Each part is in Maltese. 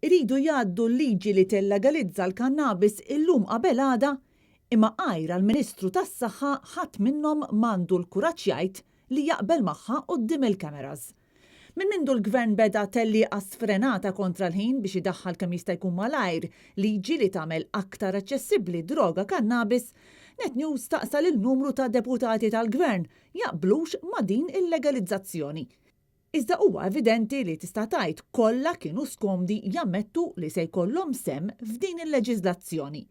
iridu jgħaddu l-liġi li tillegalizza l-kannabis illum qabel għada, imma għajra l-Ministru tas-Saħħa ħadd minnhom m'għandu l-kuraġġ jgħid li jaqbel magħha quddiem il-kameras. Minn mindu l-Gvern beda telli sfrenata kontra l-ħin biex idaħħal kemm jista' jkun malajr liġi li tagħmel aktar aċċessibbli droga kannabis, Net News taqsal il-numru ta' deputati tal-Gvern jaqblux ma' din il-legalizzazzjoni. Iżda huwa evidenti li tista' tgħid kollha kienu skomdi jammettu li se jkollhom sem f'din il-leġiżlazzjoni.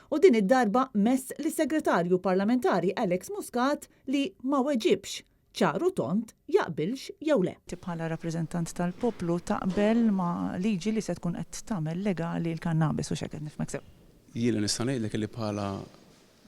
U din id-darba mess li segretarju parlamentari Alex Muscat li ma weġibx ċaru tont jaqbilx jew le. Bħala rappreżentant tal-poplu taqbel ma' liġi li se tkun qed tagħmel legali l-kannabis u x'hekk nifhmek sew. Jiena nista' ngħidlek li bħala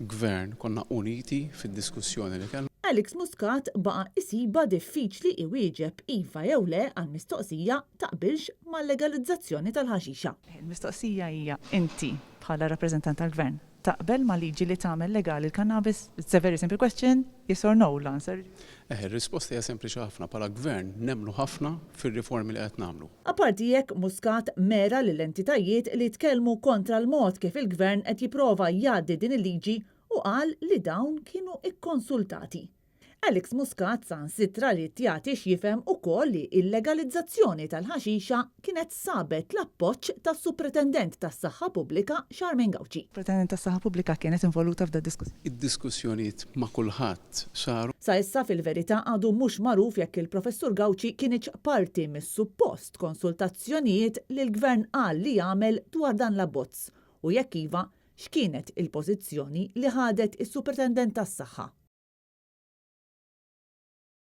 Gvern konna uniti fid-diskussjoni li kellna. Alex Muscat baqa' isiba diffiċli iwieġeb iva jew le għall-mistoqsija taqbilx mal-legalizzazzjoni tal-ħaxixa. Il-mistoqsija hija inti bħala rappreżentant tal-Gvern taqbel ma' liġi li tagħmel legali l-kannabis? It's a very simple question, yes or no l-answer. Ir-risposta hija sempliċi ħafna bħala Gvern nemmnu ħafna fir-riformi li qed nagħmlu. Apparti jekk Muscat mera lill-entitajiet li tkellmu kontra l-mod kif il-Gvern qed jipprova jgħaddi din il-liġi u qal li dawn kienu ikkonsultati. Alex Muscat sansitra li jagħti x'jifhem ukoll li l-legalizzazzjoni tal-ħaxixa kienet sabet l-appoġġ tas-Supretendent tas-Saħħa Pubblika Charmaine Gauci. Pretendent tas-Saħħa Pubblika kienet involuta f'da diskussjoni. Id-diskussjonijiet ma' kulħadd saru. Sa issa fil-verità għadu mhux magħruf jekk il-Professur Gauci kienx parti mis-suppost konsultazzjonijiet li l-Gvern qal li jagħmel dwar dan l-abbozz u jekk iva x'kienet il-pożizzjoni li ħadet is-Supretendent tas-Saħħa.